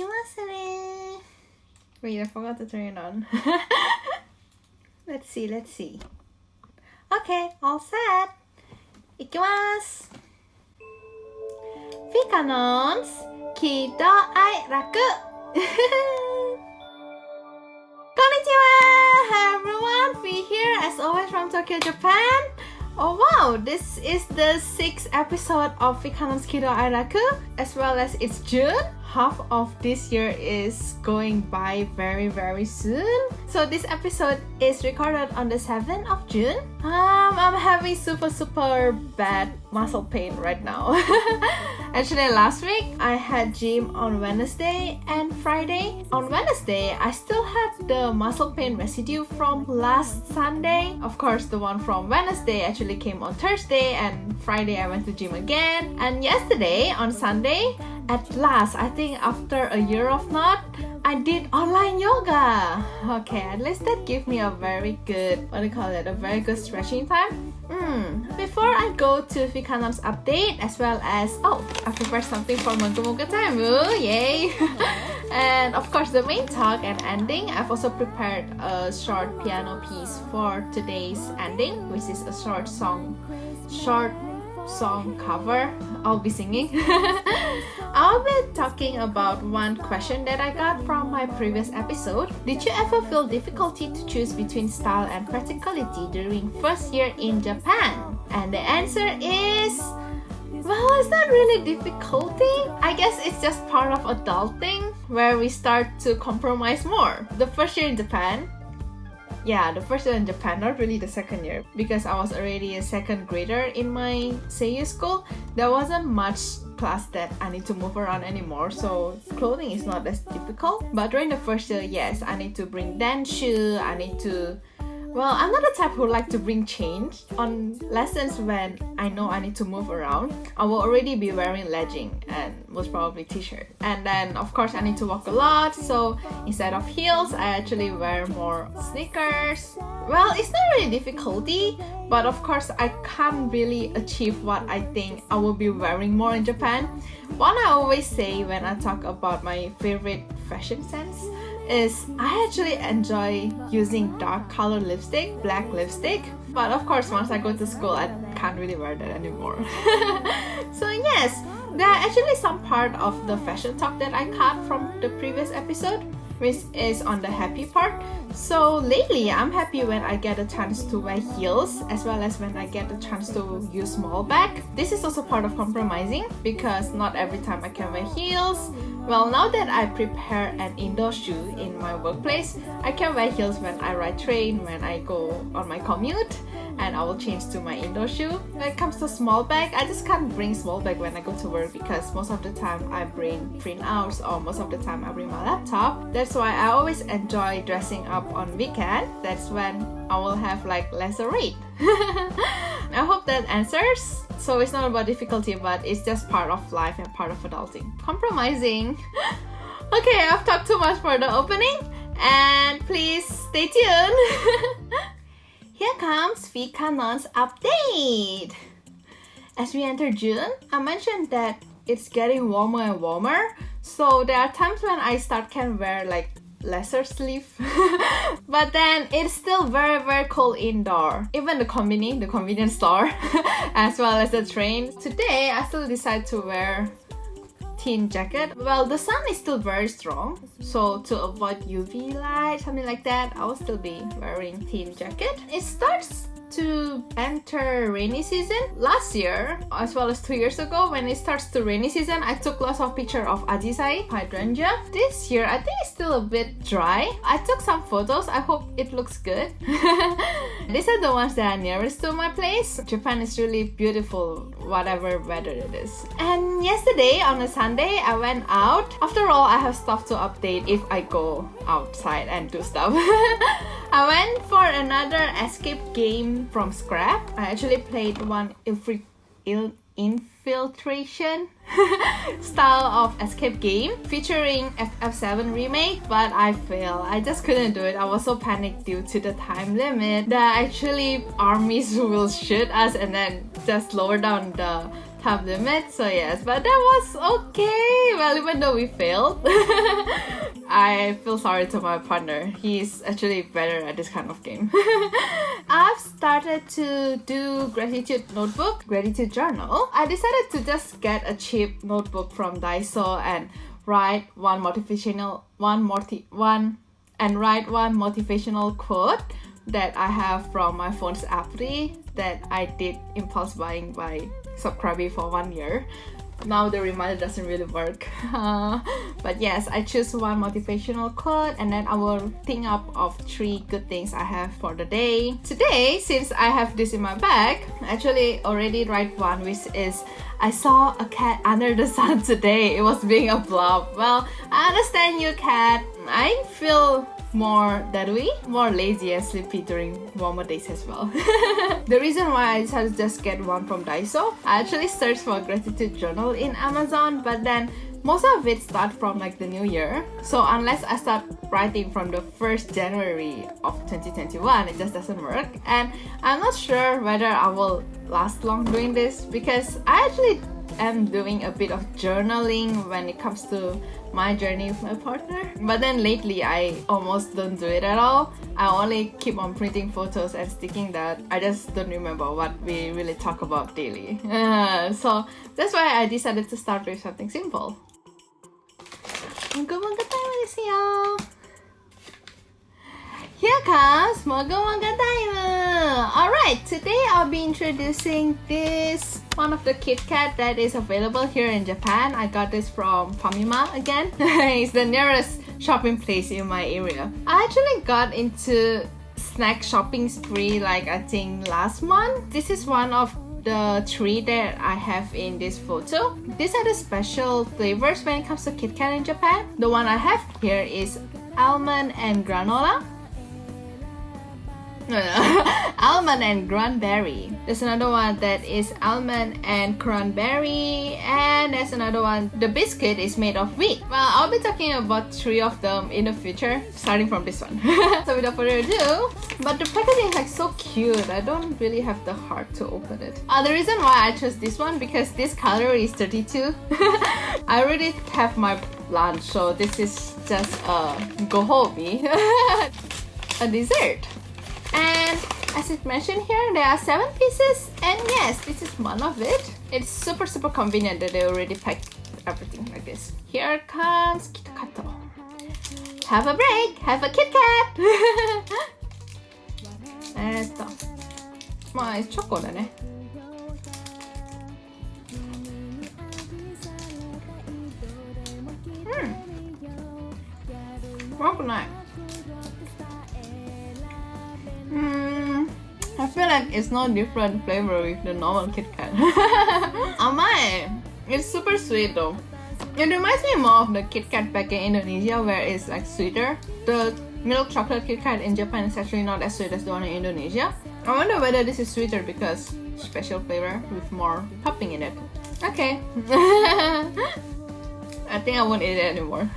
Ikimasu ne. Wait, I forgot to turn it on. Let's see. Okay, all set. Ikimasu. VKanons, KiDoAiRaku. Konnichiwa! Hi everyone, we here as always from Tokyo, Japan. Oh wow, this is the 6th episode of VKanons KiDoAiRaku, as well as it's June. Half of this year is going by very soon. So this episode is recorded on the 7th of June. I'm having super bad muscle pain right now. Actually, last week I had gym on Wednesday and Friday. On Wednesday, I still had the muscle pain residue from last Sunday. Of course, the one from Wednesday actually came on Thursday, and Friday I went to gym again. And yesterday, on Sunday, at last, I think after a year of not, I did online yoga. Okay, at least that gave me a very good, a very good stretching time. Before I go to VKanons update, as well as, I prepared something for Moga time. Yay! And of course, the main talk and ending, I've also prepared a short piano piece for today's ending, which is a short song cover I'll be singing. I'll be talking about one question that I got from my previous episode. Did you ever feel difficulty to choose between style and practicality during first year in Japan? And the answer is, well, it's not really difficulty. I guess it's just part of adulting where we start to compromise more. The first year in Japan, not really the second year, because I was already a second grader in my Seiyu school. There wasn't much class that I need to move around anymore, so clothing is not as difficult. But during the first year, yes, I need to bring denshu, I'm not the type who like to bring change on lessons when I know I need to move around. I will already be wearing legging and most probably t-shirt. And then of course I need to walk a lot, so instead of heels, I actually wear more sneakers. Well, it's not really difficulty, but of course I can't really achieve what I think I will be wearing more in Japan. What I always say when I talk about my favorite fashion sense is I actually enjoy using dark color lipstick, black lipstick. But of course, once I go to school, I can't really wear that anymore. So yes, there are actually some part of the fashion talk that I cut from the previous episode, which is on the happy part. So lately, I'm happy when I get a chance to wear heels, as well as when I get a chance to use small bag. This is also part of compromising, because not every time I can wear heels. Well, now that I prepare an indoor shoe in my workplace, I can wear heels when I ride train, when I go on my commute, and I will change to my indoor shoe. When it comes to small bag, I just can't bring small bag when I go to work, because most of the time I bring printouts, or most of the time I bring my laptop. That's why I always enjoy dressing up on weekend. That's when I will have lesser rate. I hope that answers. So it's not about difficulty, but it's just part of life and part of adulting. Compromising. Okay, I've talked too much for the opening, and please stay tuned. Here comes VKanons update. As we enter June, I mentioned that it's getting warmer and warmer. So there are times when I can wear lesser sleeve. But then it's still very cold indoor. Even the convenience store, as well as the train. Today, I still decide to wear thin jacket. Well, the sun is still very strong, so to avoid UV light, something like that, I will still be wearing thin jacket. It starts to enter rainy season. Last year, as well as 2 years ago, when it starts to rainy season, I took lots of pictures of Ajisai, hydrangea. This year, I think it's still a bit dry. I took some photos. I hope it looks good. These are the ones that are nearest to my place. Japan is really beautiful, whatever weather it is. And yesterday, on a Sunday, I went out. After all, I have stuff to update if I go outside and do stuff. I went for another escape game from scrap. I actually played one infiltration style of escape game featuring FF7 remake, but I failed. I just couldn't do it. I was so panicked due to the time limit that actually armies will shoot us and then just lower down the top limit. So yes, but that was okay. Well, even though we failed, I feel sorry to my partner. He's actually better at this kind of game. I've started to do gratitude notebook, gratitude journal. I decided to just get a cheap notebook from Daiso and write one motivational quote that I have from my phone's app that I did impulse buying by subscribing for 1 year. Now the reminder doesn't really work. But yes, I choose one motivational quote and then I will think up of 3 good things I have for the day. Today, since I have this in my bag, I actually already write one, which is I saw a cat under the sun today. It was being a blob. Well, I understand you, cat. I feel more lazy and sleepy during warmer days as well. The reason why I decided to just get one from Daiso, I actually searched for a gratitude journal in Amazon, but then most of it start from like the new year. So unless I start writing from the 1st January of 2021, it just doesn't work. And I'm not sure whether I will last long doing this because I actually am doing a bit of journaling when it comes to my journey with my partner. But then lately I almost don't do it at all. I only keep on printing photos and sticking that. I just don't remember what we really talk about daily. So that's why I decided to start with something simple. Here comes Moga Timer! Alright, today I'll be introducing this one of the Kit Kat that is available here in Japan. I got this from Famima again. It's the nearest shopping place in my area. I actually got into snack shopping spree like I think last month. This is one of the 3 that I have in this photo. These are the special flavors when it comes to Kit Kat in Japan. The one I have here is almond and granola. Almond and cranberry. There's another one that is almond and cranberry, and there's another one. The biscuit is made of wheat. Well, I'll be talking about 3 of them in the future, starting from this one. So without further ado, but the packaging is like so cute. I don't really have the heart to open it. The reason why I chose this one because this calorie is 32. I already have my lunch, so this is just a gohobi, a dessert. And as it mentioned here, there are 7 pieces, and yes, this is one of it. It's super convenient that they already packed everything like this. Here comes KiDoAiRaku. Have a break, have a Kit Kat! it's choco だね。悪くない。I feel like it's no different flavor with the normal Kit Kat. Amai! It's super sweet though. It reminds me more of the Kit Kat back in Indonesia where it's like sweeter. The milk chocolate Kit Kat in Japan is actually not as sweet as the one in Indonesia. I wonder whether this is sweeter because special flavor with more topping in it. Okay. I think I won't eat it anymore.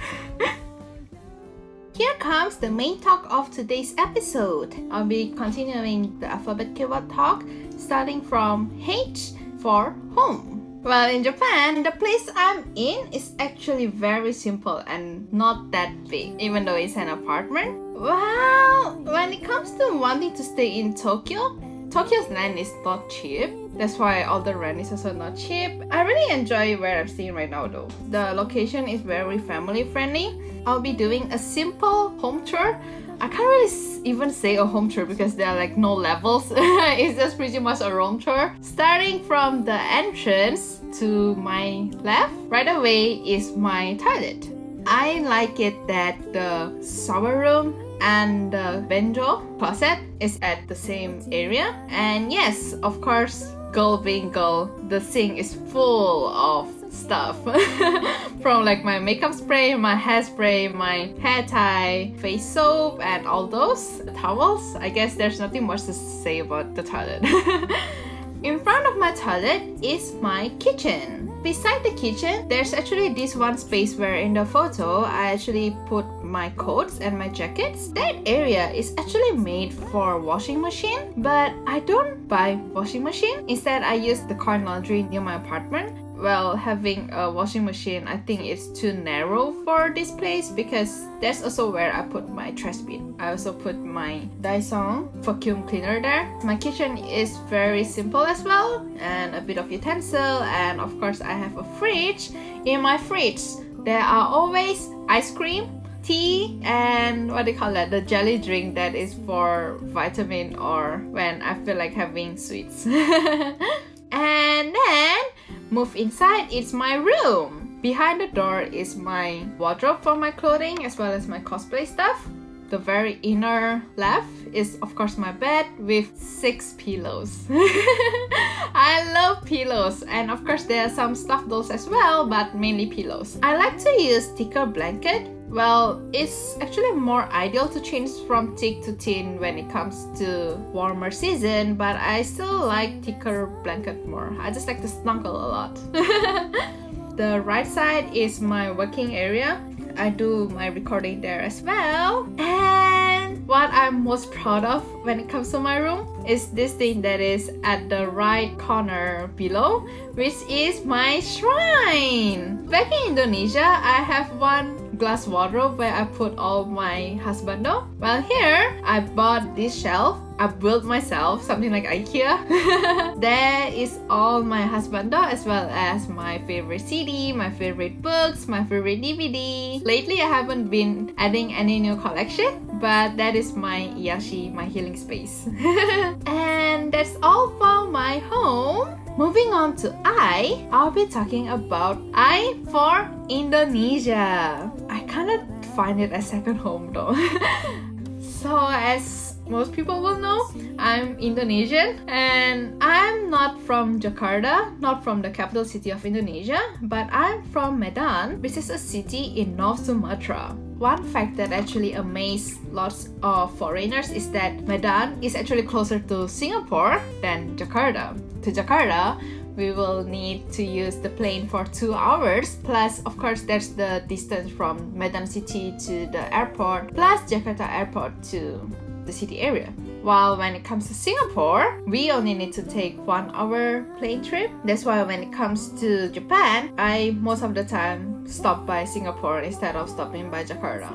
Here comes the main talk of today's episode. I'll be continuing the alphabet keyword talk, starting from H for home. Well, in Japan, the place I'm in is actually very simple and not that big, even though it's an apartment. Well, when it comes to wanting to stay in Tokyo, Tokyo's rent is not cheap. That's why all the rent is also not cheap. I really enjoy where I'm staying right now though. The location is very family friendly. I'll be doing a simple home tour. I can't really even say a home tour because there are like no levels. It's just pretty much a room tour. Starting from the entrance to my left, right away is my toilet. I like it that the shower room and the benjo closet is at the same area. And yes, of course, girl being girl, the sink is full of stuff. From like my makeup spray, my hairspray, my hair tie, face soap, and all those towels. I guess there's nothing much to say about the toilet. In front of my toilet is my kitchen. beside the kitchen, there's actually this one space where in the photo, I actually put my coats and my jackets. That area is actually made for washing machine, but I don't buy washing machine. Instead, I use the car laundry near my apartment. Well, having a washing machine, I think it's too narrow for this place because that's also where I put my trash bin. I also put my Dyson vacuum cleaner there. My kitchen is very simple as well, and a bit of utensil, and of course I have a fridge. In my fridge, there are always ice cream, tea, and what do you call that? The jelly drink that is for vitamin or when I feel like having sweets. And then move inside, it's my room. Behind the door is my wardrobe for my clothing as well as my cosplay stuff. The very inner left is of course my bed with 6 pillows. I love pillows, and of course there are some stuffed dolls as well, but mainly pillows. I like to use thicker blanket. Well, it's actually more ideal to change from thick to thin when it comes to warmer season, but I still like thicker blanket more. I just like to snuggle a lot. The right side is my working area. I do my recording there as well. And what I'm most proud of when it comes to my room is this thing that is at the right corner below, which is my shrine. Back in Indonesia, I have one glass wardrobe where I put all my husbando. Well, here I bought this shelf. I built myself, something like IKEA. There is all my husbando as well as my favorite CD, my favorite books, my favorite DVD. Lately, I haven't been adding any new collection, but that is my Iashi, my healing space. And that's all for my home. Moving on to I'll be talking about I for Indonesia. I kind of find it a second home though. So as most people will know, I'm Indonesian and I'm not from Jakarta, not from the capital city of Indonesia, but I'm from Medan, which is a city in North Sumatra. One fact that actually amazed lots of foreigners is that Medan is actually closer to Singapore than Jakarta. To Jakarta, we will need to use the plane for 2 hours. Plus, of course, there's the distance from Medan city to the airport, plus Jakarta airport to the city area. While when it comes to Singapore, we only need to take 1 hour plane trip. That's why when it comes to Japan, I most of the time stop by Singapore instead of stopping by Jakarta.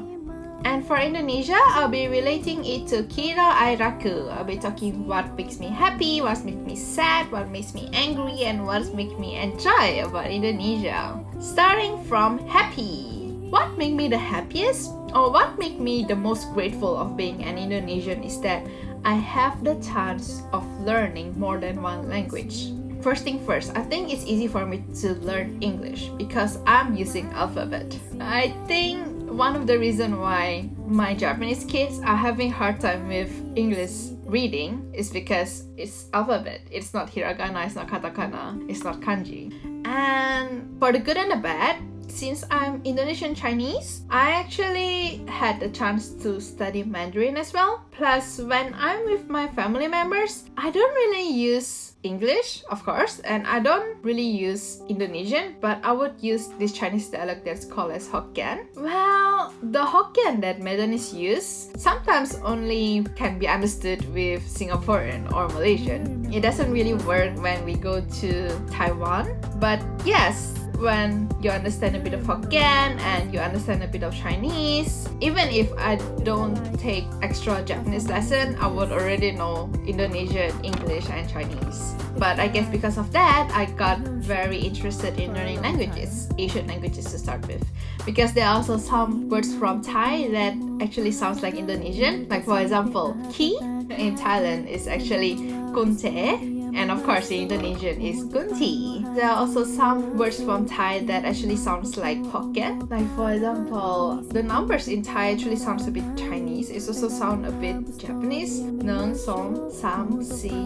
And for Indonesia, I'll be relating it to KiDoAiRaku. I'll be talking what makes me happy, what makes me sad, what makes me angry, and what makes me enjoy about Indonesia. Starting from happy. What made me the happiest, or what made me the most grateful of being an Indonesian is that I have the chance of learning more than one language. First thing first, I think it's easy for me to learn English because I'm using alphabet. I think one of the reasons why my Japanese kids are having hard time with English reading is because it's alphabet. It's not hiragana, it's not katakana, it's not kanji. And for the good and the bad, since I'm Indonesian Chinese, I actually had the chance to study Mandarin as well. Plus, when I'm with my family members, I don't really use English, of course, and I don't really use Indonesian, but I would use this Chinese dialect that's called as Hokkien. Well, the Hokkien that Medanese use sometimes only can be understood with Singaporean or Malaysian. It doesn't really work when we go to Taiwan, but yes, when you understand a bit of Hokkien and you understand a bit of Chinese, even if I don't take extra Japanese lesson, I would already know Indonesian, English, and Chinese. But I guess because of that, I got very interested in learning languages, Asian languages to start with. Because there are also some words from Thai that actually sounds like Indonesian. Like for example, ki in Thailand is actually kunte. And of course, in Indonesian is kunti. There are also some words from Thai that actually sounds like Hokkien. Like for example, the numbers in Thai actually sounds a bit Chinese. It also sounds a bit Japanese. 1, 2, 3, 4, 5, 6,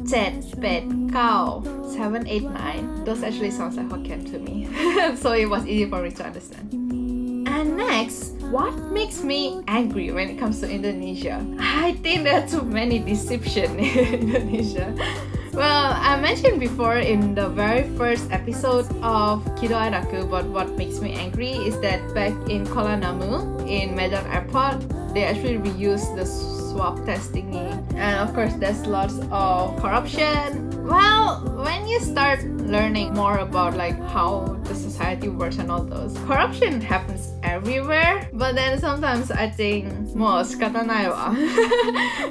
7, 8, 9, 7, 8, 9. Those actually sounds like Hokkien to me. So it was easy for me to understand. And next, what makes me angry when it comes to Indonesia? I think there are too many deception in Indonesia. Well, I mentioned before in the very first episode of KiDoAiRaku, but what makes me angry is that back in Kuala Namu, in Medan Airport, they actually reuse the swab test thingy. And of course, there's lots of corruption. Well, when you start learning more about like how the society works and all those, corruption happens everywhere. But then sometimes I think most katanai wa.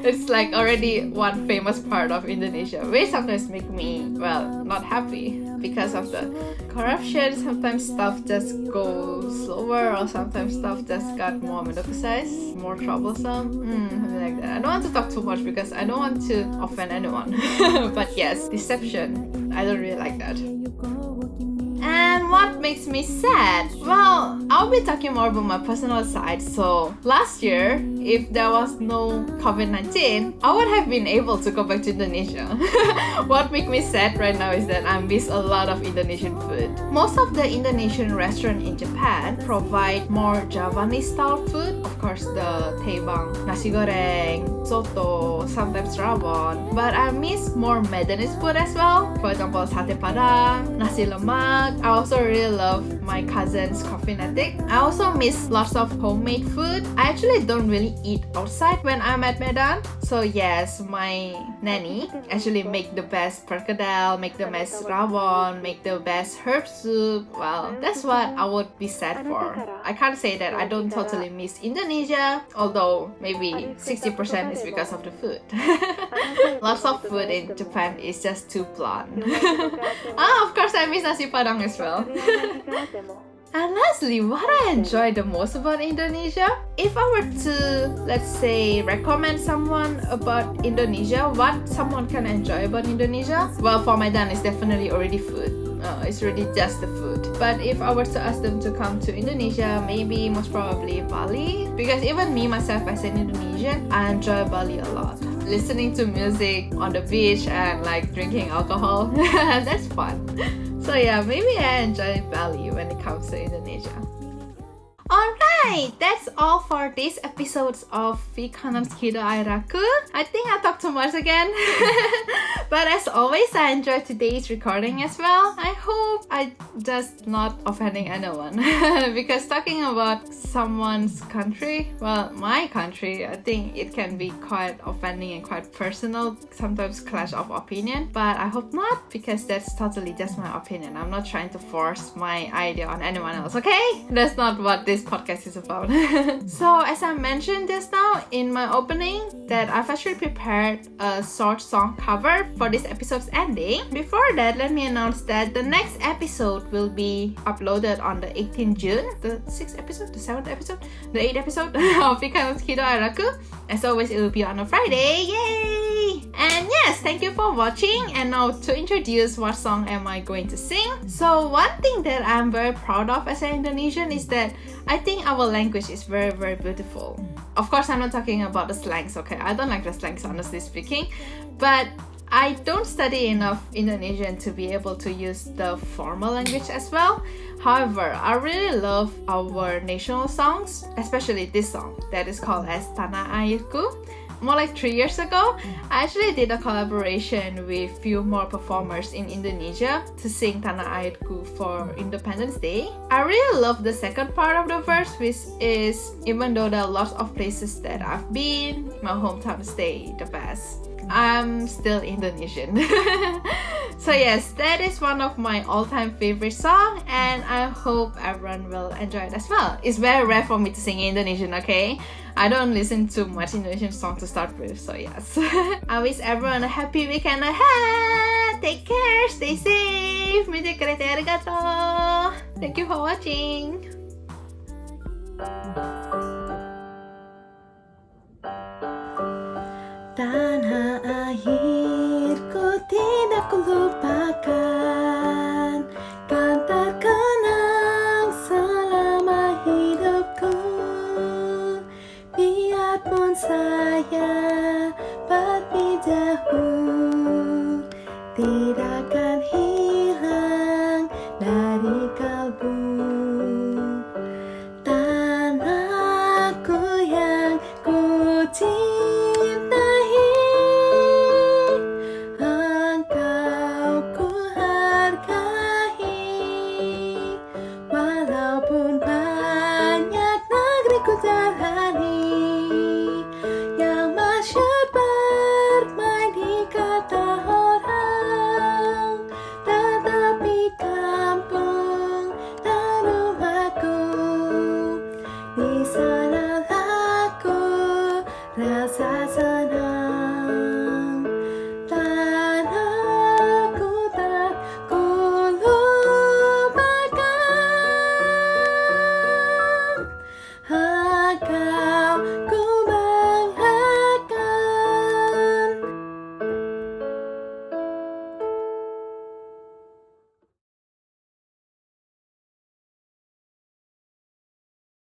It's like already one famous part of Indonesia, which sometimes make me, well, not happy because of the corruption. Sometimes stuff just goes slower, or sometimes stuff just got more politicized, more troublesome, something like that. I don't want to talk too much because I don't want to offend anyone. But yes, deception, I don't really like that. And what makes me sad? Well, I'll be talking more about my personal side. So last year, if there was no COVID-19, I would have been able to go back to Indonesia. What makes me sad right now is that I miss a lot of Indonesian food. Most of the Indonesian restaurants in Japan provide more Javanese style food. Of course, the tebang, nasi goreng, soto, sometimes rawon. But I miss more Medanese food as well. For example, sate padang, nasi lemak. I also really love my cousin's coffee natik. I also miss lots of homemade food. I actually don't really eat outside when I'm at Medan. So yes, my nanny actually make the best perkedel, make the best rawon, make the best herb soup. Well, that's what I would be sad for. I can't say that I don't totally miss Indonesia, although maybe 60% is because of the food. Lots of food in Japan is just too bland. Of course I miss nasi padang as well. And lastly, what I enjoy the most about Indonesia, if I were to, let's say, recommend someone about Indonesia, what someone can enjoy about Indonesia, well, for Medan, it's definitely already food. It's really just the food. But if I were to ask them to come to Indonesia, maybe most probably Bali, because even me myself as an Indonesian, I enjoy Bali a lot. Listening to music on the beach and like drinking alcohol, that's fun. So yeah, maybe I enjoy Bali when it comes to Indonesia. Alright, that's all for this episode of VKanons KiDoAiRaku. I think I talked too much again. But as always, I enjoyed today's recording as well. I hope I just not offending anyone. Because talking about someone's country, well, my country, I think it can be quite offending and quite personal, sometimes clash of opinion. But I hope not, because that's totally just my opinion. I'm not trying to force my idea on anyone else, okay? That's not what this podcast is about. So as I mentioned just now in my opening, that I've actually prepared a short song cover for this episode's ending. Before that, let me announce that the next episode will be uploaded on the 18th June, the 6th episode, the 7th episode, the 8th episode of VKanos KiDoAiRaku. As always, it will be on a Friday. Yay! And yes, thank you for watching. And now to introduce what song am I going to sing. So one thing that I'm very proud of as an Indonesian is that I think our language is very, very beautiful. Of course, I'm not talking about the slangs, okay? I don't like the slangs, honestly speaking. But I don't study enough Indonesian to be able to use the formal language as well. However, I really love our national songs, especially this song that is called as Tanah Airku. More like 3 years ago, I actually did a collaboration with few more performers in Indonesia to sing Tanah Airku for Independence Day. I really love the second part of the verse, which is, even though there are lots of places that I've been, my hometown stay the best. I'm still Indonesian. So yes, that is one of my all-time favorite songs, and I hope everyone will enjoy it as well. It's very rare for me to sing Indonesian, okay? I don't listen to much Indonesian songs to start with, so yes. I wish everyone a happy weekend ahead. Take care, stay safe. Arigato. Thank you for watching. Bye.